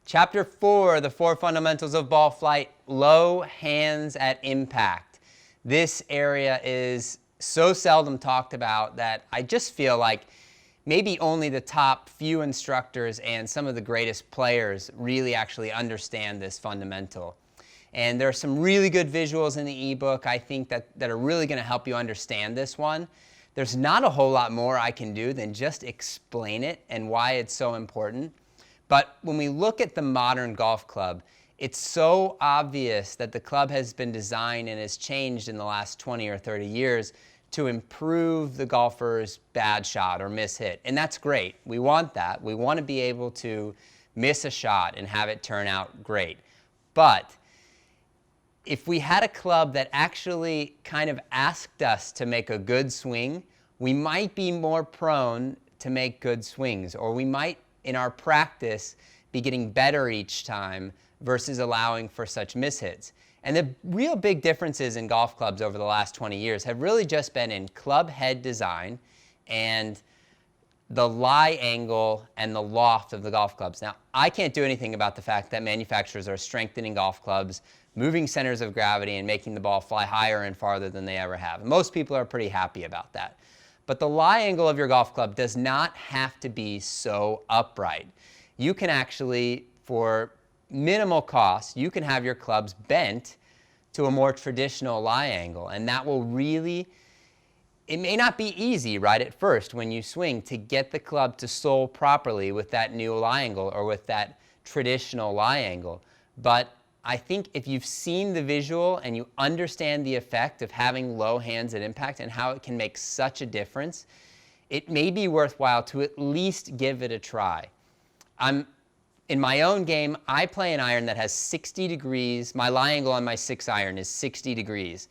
Chapter 4, the 4 fundamentals of ball flight, low hands at impact. This area is so seldom talked about that I just feel like maybe only the top few instructors and some of the greatest players really actually understand this fundamental. And there are some really good visuals in the ebook, I think, that are really going to help you understand this one. There's not a whole lot more I can do than just explain it and why it's so important. But when we look at the modern golf club, it's so obvious that the club has been designed and has changed in the last 20 or 30 years to improve the golfer's bad shot or miss hit. And that's great. We want that. We want to be able to miss a shot and have it turn out great. But if we had a club that actually kind of asked us to make a good swing, we might be more prone to make good swings, or we might in our practice be getting better each time versus allowing for such mishits. And the real big differences in golf clubs over the last 20 years have really just been in club head design and the lie angle and the loft of the golf clubs. Now, I can't do anything about the fact that manufacturers are strengthening golf clubs, moving centers of gravity, and making the ball fly higher and farther than they ever have. Most people are pretty happy about that. But the lie angle of your golf club does not have to be so upright. You can actually, for minimal cost, you can have your clubs bent to a more traditional lie angle, and that will really, it may not be easy right at first when you swing to get the club to sole properly with that new lie angle or with that traditional lie angle. But I think if you've seen the visual and you understand the effect of having low hands at impact and how it can make such a difference, it may be worthwhile to at least give it a try. In my own game, I play an iron that has 60 degrees. My lie angle on my 6 iron is 60 degrees.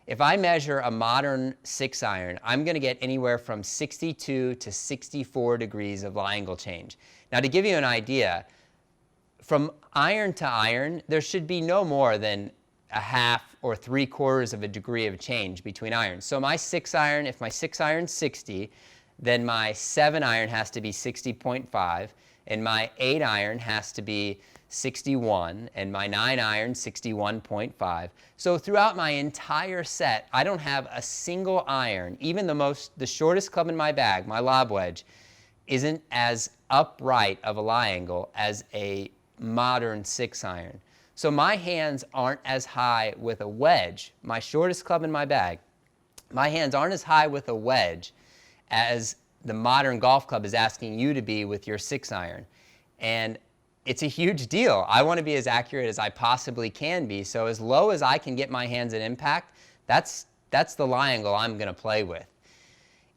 If I measure a modern 6 iron, I'm going to get anywhere from 62 to 64 degrees of lie angle change. Now, to give you an idea, from iron to iron, there should be no more than a half or 3/4 of a degree of change between irons. So my 6 iron, if my 6 iron's 60, then my 7 iron has to be 60.5, and my 8 iron has to be 61, and my 9 iron 61.5. So throughout my entire set, I don't have a single iron, even the shortest club in my bag, my lob wedge, isn't as upright of a lie angle as a modern 6 iron. So my hands aren't as high with a wedge, my shortest club in my bag, my hands aren't as high with a wedge as the modern golf club is asking you to be with your 6 iron. And it's a huge deal. I want to be as accurate as I possibly can be, so as low as I can get my hands at impact, that's the lie angle I'm going to play with.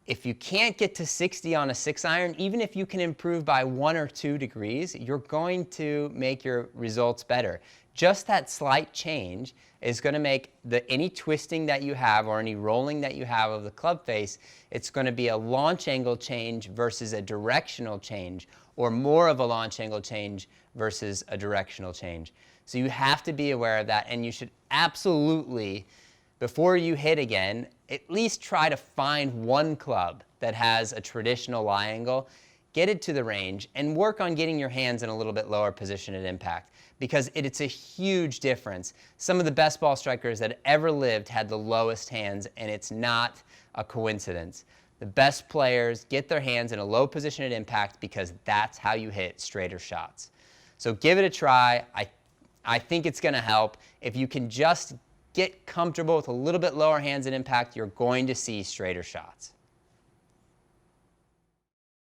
If you can't get to 60 on a 6 iron, even if you can improve by 1 or 2 degrees, you're going to make your results better. Just that slight change is going to make any twisting that you have or any rolling that you have of the club face, it's going to be a launch angle change versus a directional change, or more of a launch angle change versus a directional change. So you have to be aware of that, and you should absolutely, before you hit again, at least try to find one club that has a traditional lie angle, get it to the range, and work on getting your hands in a little bit lower position at impact, because it's a huge difference. Some of the best ball strikers that ever lived had the lowest hands, and it's not a coincidence. The best players get their hands in a low position at impact because that's how you hit straighter shots. So give it a try. I think it's going to help. If you can just get comfortable with a little bit lower hands at impact, you're going to see straighter shots.